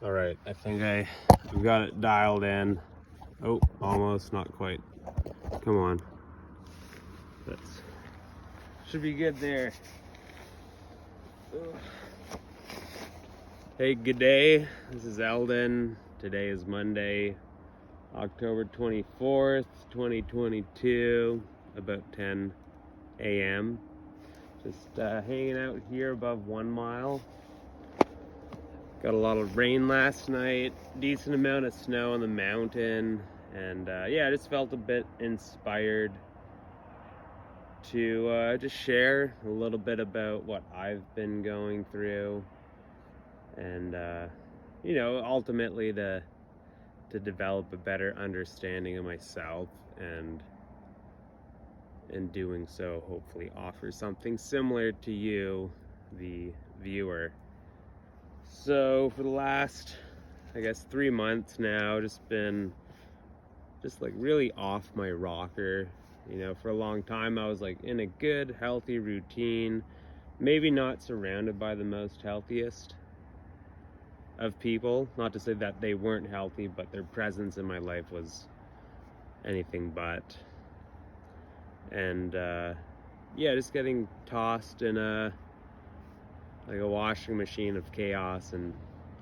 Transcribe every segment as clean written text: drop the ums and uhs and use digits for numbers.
All right, I think I've got it dialed in. Oh, almost, not quite. Come on. That's should be good there. Ugh. Hey, good day. This is Eldon. Today is Monday, October 24th, 2022, about 10 a.m. Just hanging out here above 1 mile. Got a lot of rain last night, decent amount of snow on the mountain, and yeah, I just felt a bit inspired to just share a little bit about what I've been going through, and you know, ultimately to develop a better understanding of myself, and in doing so, hopefully offer something similar to you, the viewer. So for the last, I guess, 3 months now, just been like really off my rocker. You know, for a long time I was like in a good, healthy routine, maybe not surrounded by the most healthiest of people. Not to say that they weren't healthy, but their presence in my life was anything but. And yeah, just getting tossed in a washing machine of chaos, and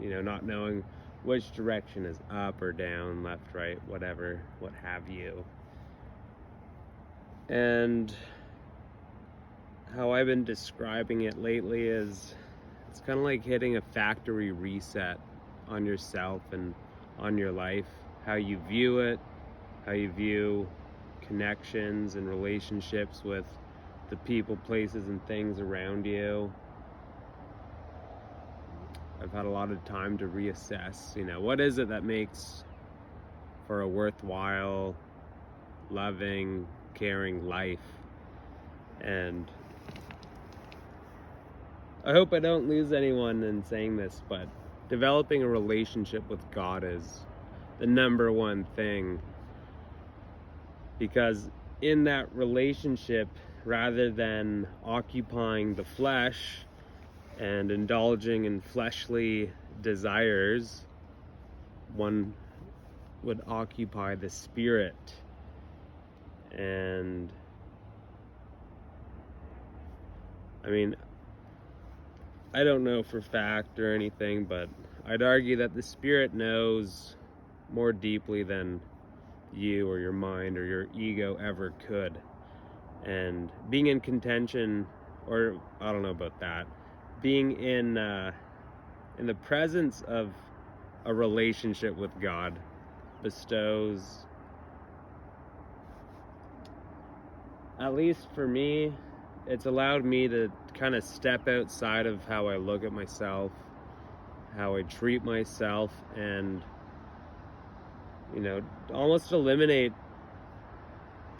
you know, not knowing which direction is up or down, left, right, whatever, what have you. And how I've been describing it lately is it's kind of like hitting a factory reset on yourself and on your life, how you view it, how you view connections and relationships with the people, places, and things around you. I've had a lot of time to reassess, you know, what is it that makes for a worthwhile, loving, caring life. And I hope I don't lose anyone in saying this, but developing a relationship with God is the number one thing. Because in that relationship, rather than occupying the flesh and indulging in fleshly desires, one would occupy the spirit. And I mean, I don't know for fact or anything, but I'd argue that the spirit knows more deeply than you or your mind or your ego ever could. And being in contention, or I don't know about that, being in the presence of a relationship with God bestows, at least for me, it's allowed me to kind of step outside of how I look at myself, how I treat myself, and, you know, almost eliminate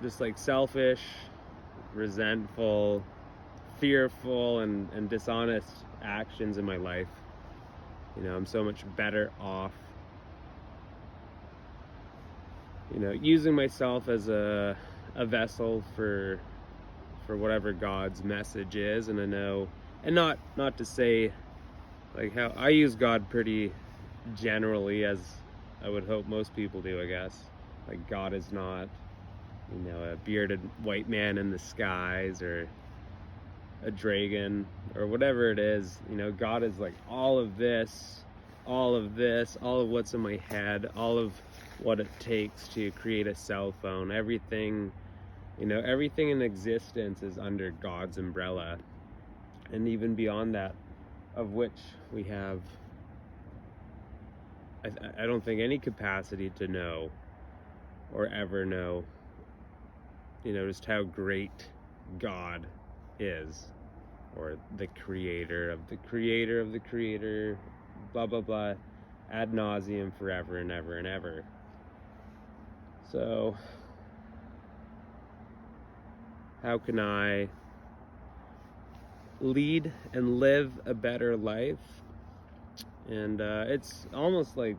just like selfish, resentful, fearful, and dishonest actions in my life. You know, I'm so much better off, you know, using myself as a vessel for whatever God's message is. And I know, and not to say like how I use God pretty generally, as I would hope most people do, I guess. Like, God is not, you know, a bearded white man in the skies or a dragon or whatever it is. You know, God is like all of this, all of what's in my head, all of what it takes to create a cell phone. Everything, you know, everything in existence is under God's umbrella. And even beyond that, of which we have, I don't think, any capacity to know or ever know, you know, just how great God is, or the creator of the creator of the creator, blah, blah, blah, ad nauseum, forever and ever and ever. So, how can I lead and live a better life? And it's almost like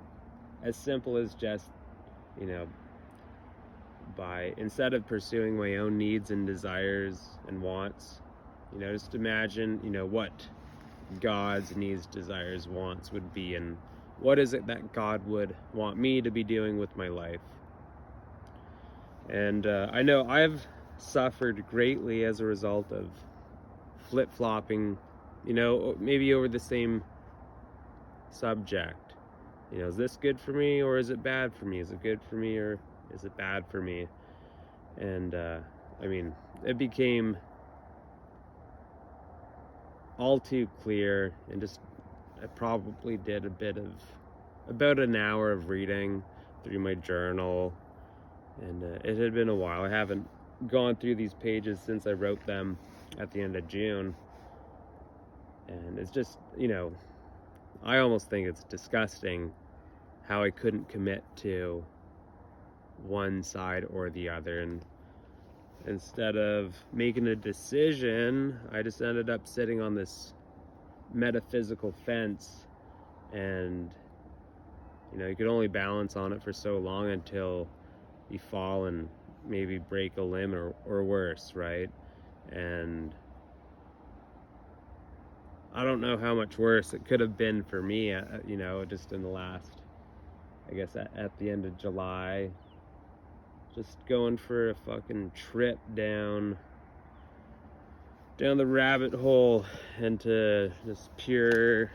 as simple as just, you know, by, instead of pursuing my own needs and desires and wants, you know, just imagine, you know, what God's needs, desires, wants would be, and what is it that God would want me to be doing with my life? And I know I've suffered greatly as a result of flip-flopping, maybe over the same subject. Is this good for me or is it bad for me? Is it good for me or is it bad for me? And it became all too clear, and just I probably did about an hour of reading through my journal, and it had been a while. I haven't gone through these pages since I wrote them at the end of June, and it's just, I almost think it's disgusting how I couldn't commit to one side or the other, and instead of making a decision, I just ended up sitting on this metaphysical fence, and you could only balance on it for so long until you fall and maybe break a limb or worse, right? And I don't know how much worse it could have been for me, just in the last, I guess at the end of July, just going for a fucking trip down the rabbit hole into just pure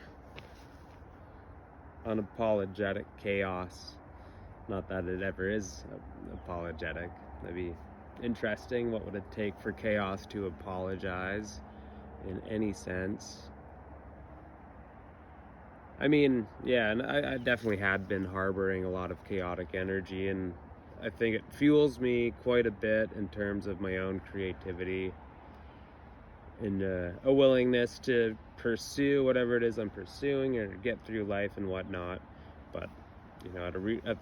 unapologetic chaos. Not that it ever is apologetic. That'd be interesting. What would it take for chaos to apologize in any sense? And I definitely had been harboring a lot of chaotic energy, and I think it fuels me quite a bit in terms of my own creativity and a willingness to pursue whatever it is I'm pursuing or get through life and whatnot. But the root of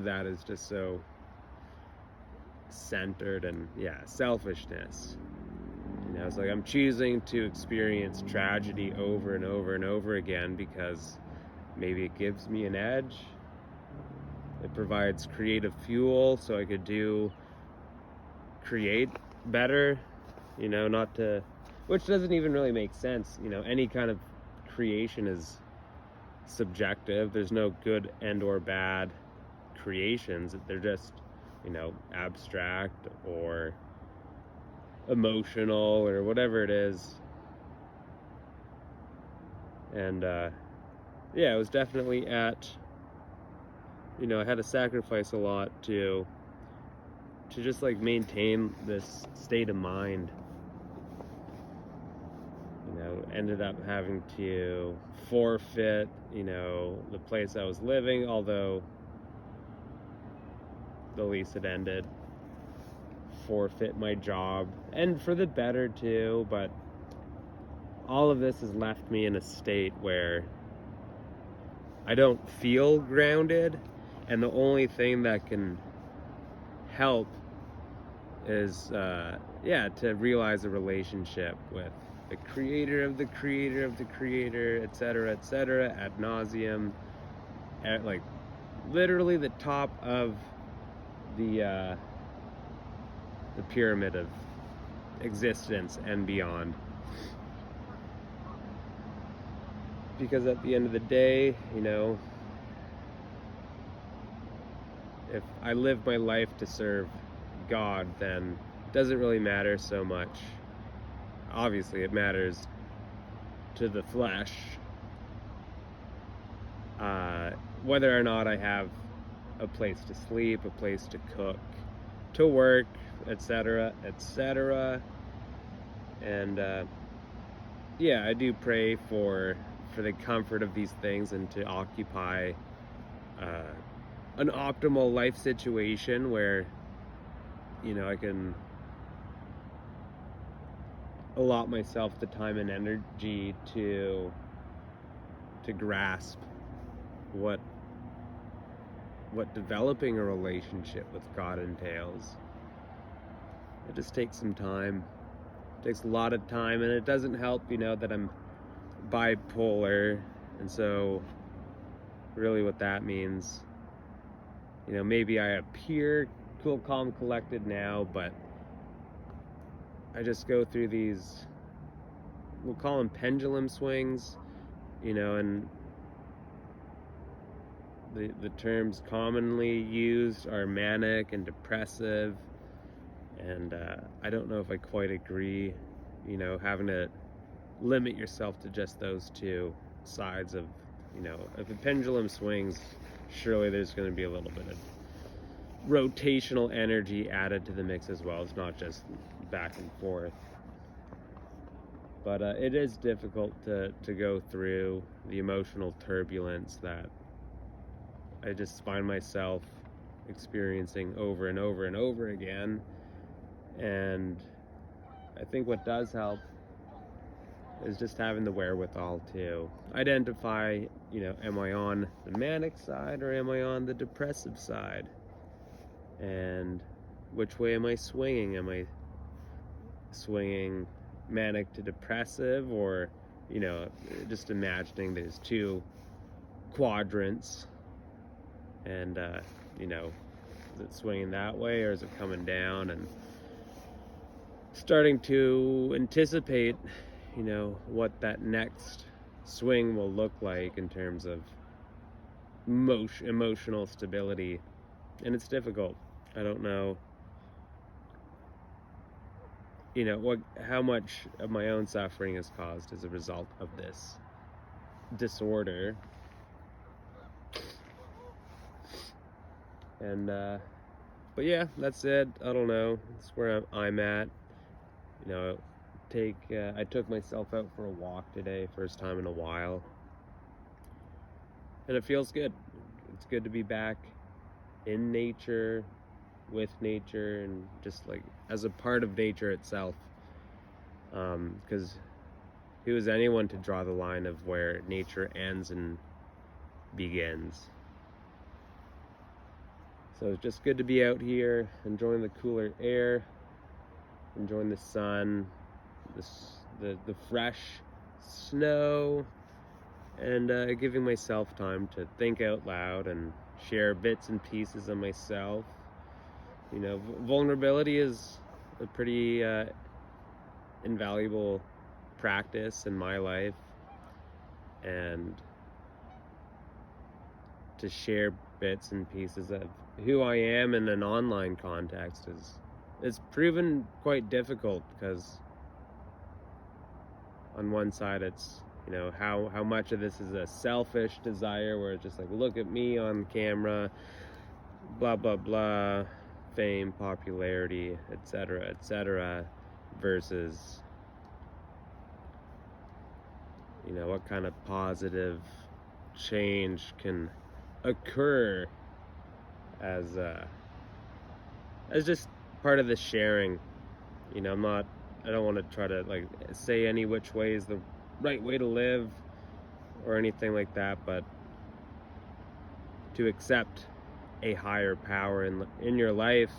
that is just so centered and selfishness. It's like I'm choosing to experience tragedy over and over and over again because maybe it gives me an edge. It provides creative fuel so I could create better, which doesn't even really make sense. Any kind of creation is subjective. There's no good and or bad creations. They're just, abstract or emotional or whatever it is. And it was definitely I had to sacrifice a lot to just maintain this state of mind. Ended up having to forfeit the place I was living, although the lease had ended, forfeit my job, and for the better too. But all of this has left me in a state where I don't feel grounded, and the only thing that can help is to realize a relationship with the creator of the creator of the creator, etc., ad nauseum, at literally the top of the pyramid of existence and beyond. Because at the end of the day, if I live my life to serve God, then it doesn't really matter so much. Obviously, it matters to the flesh, whether or not I have a place to sleep, a place to cook, to work, etc., etc. And I do pray for the comfort of these things and to occupy an optimal life situation where I can allot myself the time and energy to grasp what developing a relationship with God entails. It just takes some time. It takes a lot of time, and it doesn't help, that I'm bipolar, and so really what that means, maybe I appear cool, calm, collected now, but I just go through these, we'll call them pendulum swings, and the terms commonly used are manic and depressive, and I don't know if I quite agree. Having to limit yourself to just those two sides of, if a pendulum swings, surely there's going to be a little bit of rotational energy added to the mix as well. It's not just back and forth. But it is difficult to go through the emotional turbulence that I just find myself experiencing over and over and over again. And I think what does help is just having the wherewithal to identify, am I on the manic side or am I on the depressive side? And which way am I swinging? Am I swinging manic to depressive, or just imagining there's two quadrants, and is it swinging that way or is it coming down? And starting to anticipate what that next swing will look like in terms of emotional stability. And it's difficult. I don't know how much of my own suffering is caused as a result of this disorder. And but yeah, that's it. I don't know. That's where I'm at. I took myself out for a walk today, first time in a while, and it feels good. It's good to be back in nature, with nature, and just like as a part of nature itself, because who is anyone to draw the line of where nature ends and begins? So it's just good to be out here, enjoying the cooler air, enjoying the sun, the fresh snow, and giving myself time to think out loud and share bits and pieces of myself. Vulnerability is a pretty invaluable practice in my life, and to share bits and pieces of who I am in an online context is proven quite difficult, because on one side it's how much of this is a selfish desire where it's just like, look at me on camera, blah blah blah, fame, popularity, etc., versus what kind of positive change can occur as just part of the sharing. I don't want to try to say any which way is the right way to live or anything like that, but to accept a higher power in your life,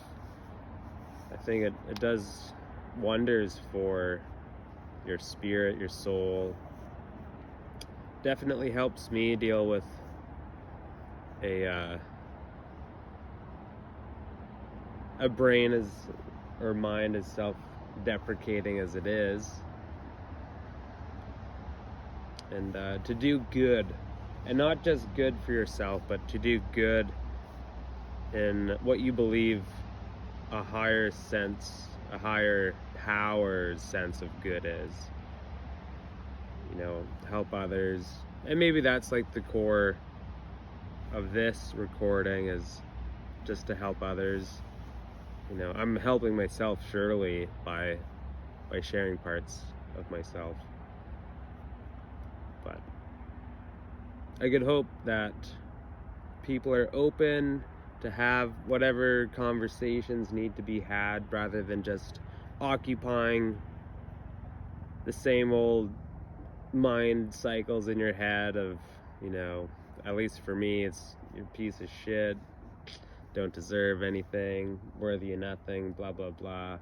I think it does wonders for your spirit, your soul. Definitely helps me deal with a brain or mind as self-deprecating as it is, and to do good, and not just good for yourself, but to do good in what you believe a higher power's sense of good is. Help others. And maybe that's like the core of this recording, is just to help others. I'm helping myself surely by sharing parts of myself. But I could hope that people are open to have whatever conversations need to be had, rather than just occupying the same old mind cycles in your head of, at least for me, it's you're a piece of shit, don't deserve anything, worthy of nothing, blah blah blah.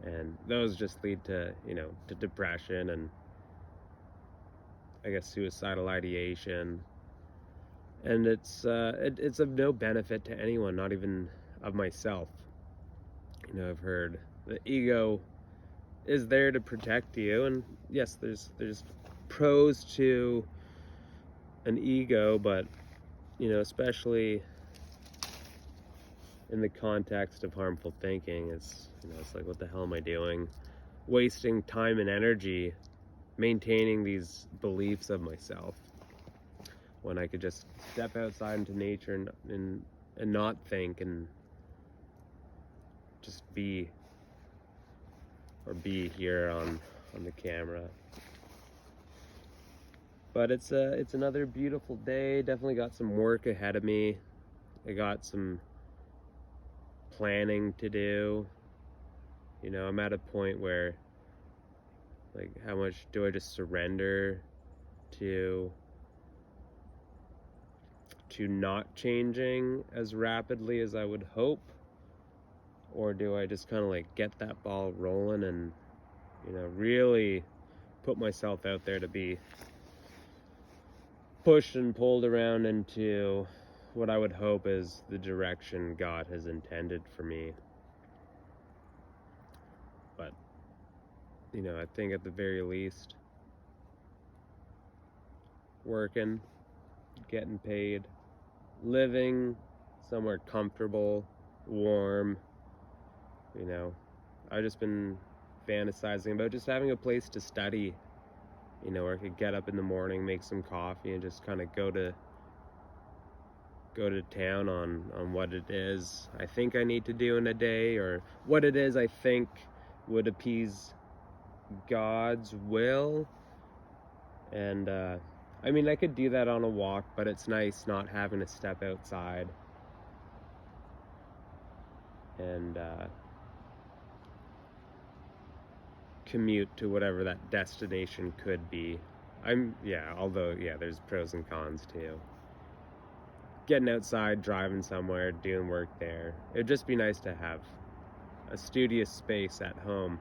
And those just lead to to depression and I guess suicidal ideation. And it's of no benefit to anyone, not even of myself. I've heard the ego is there to protect you, and yes, there's pros to an ego, but especially in the context of harmful thinking, it's like, what the hell am I doing? Wasting time and energy maintaining these beliefs of myself when I could just step outside into nature and not think and just be here on the camera. But it's another beautiful day. Definitely got some work ahead of me. I got some planning to do. I'm at a point where, like, how much do I just surrender to not changing as rapidly as I would hope? Or do I just kind of like get that ball rolling and, really put myself out there to be pushed and pulled around into what I would hope is the direction God has intended for me? But, I think at the very least, working, getting paid, living somewhere comfortable, warm. I've just been fantasizing about just having a place to study, where I could get up in the morning, make some coffee, and just kind of go to town on what it is I think I need to do in a day, or what it is I think would appease God's will. And I could do that on a walk, but it's nice not having to step outside and commute to whatever that destination could be. Although there's pros and cons too. Getting outside, driving somewhere, doing work there. It'd just be nice to have a studious space at home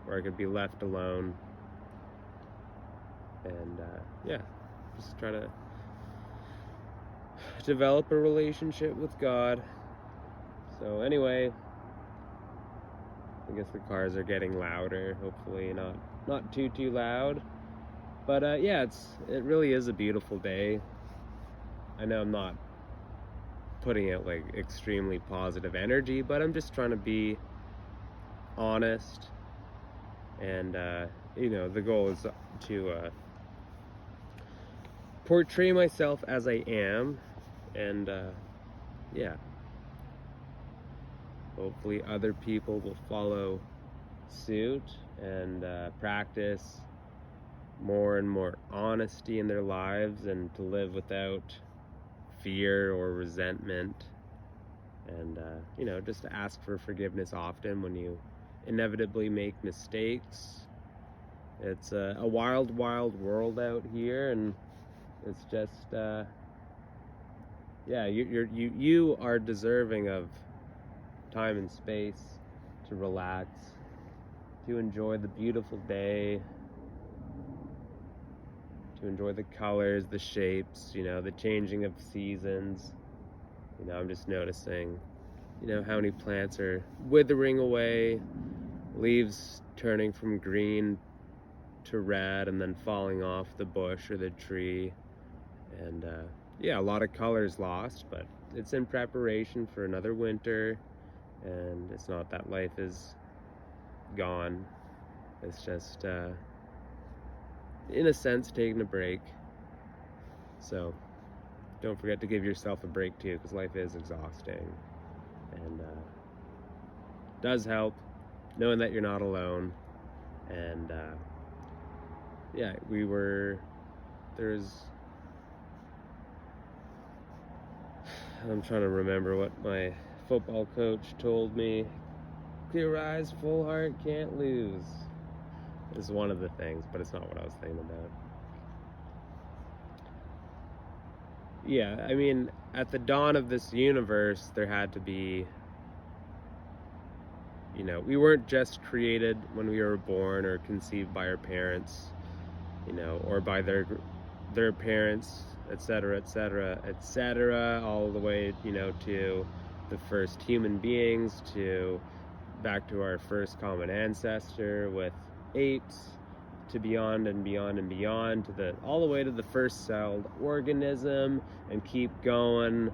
where I could be left alone and just try to develop a relationship with God. So anyway, I guess the cars are getting louder, hopefully not too loud. But it really is a beautiful day. I know I'm not putting out like extremely positive energy, but I'm just trying to be honest. And the goal is to portray myself as I am, and hopefully other people will follow suit and practice more and more honesty in their lives, and to live without fear or resentment, and just to ask for forgiveness often when you inevitably make mistakes. It's a wild world out here, and it's just you are deserving of time and space to relax, to enjoy the beautiful day, to enjoy the colors, the shapes, the changing of seasons. I'm just noticing, how many plants are withering away, leaves turning from green to red and then falling off the bush or the tree. And a lot of colors lost, but it's in preparation for another winter. And it's not that life is gone. It's just, in a sense, taking a break. So don't forget to give yourself a break too, because life is exhausting. And does help knowing that you're not alone. And I'm trying to remember what my football coach told me. Clear eyes, full heart, can't lose is one of the things, but it's not what I was thinking about. At the dawn of this universe, there had to be, we weren't just created when we were born or conceived by our parents, or by their parents, etc., all the way, to the first human beings, to back to our first common ancestor with apes, to beyond and beyond and beyond, to the all the way to the first celled organism, and keep going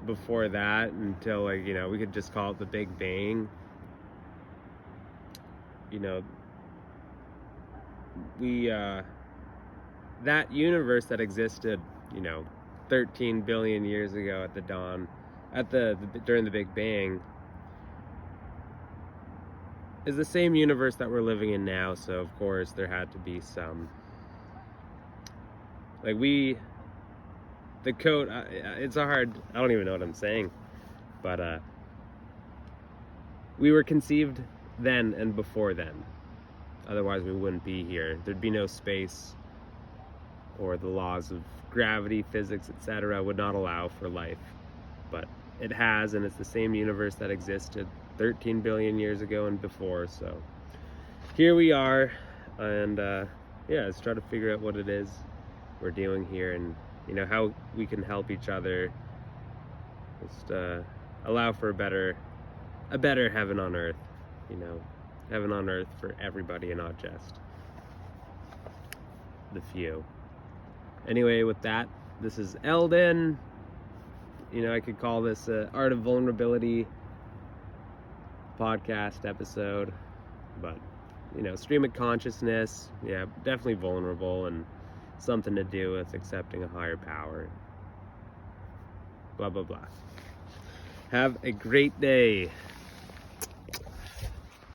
before that until, like, you know, we could just call it the Big Bang. You know, we that universe that existed, you know, 13 billion years ago at the dawn, during the Big Bang, is the same universe that we're living in now. So of course there had to be some, like, the code, it's a hard, I don't even know what I'm saying, but we were conceived then and before then. Otherwise we wouldn't be here. There'd be no space, or the laws of gravity, physics, etc. would not allow for life. But it has, and it's the same universe that existed 13 billion years ago and before. So here we are, and yeah, let's try to figure out what it is we're doing here, and, you know, how we can help each other just allow for a better heaven on earth, you know, heaven on earth for everybody and not just the few. Anyway, with that, this is Eldin. You know, I could call this Art of Vulnerability podcast episode, but, you know, stream of consciousness, yeah, definitely vulnerable, and something to do with accepting a higher power. Blah, blah, blah. Have a great day.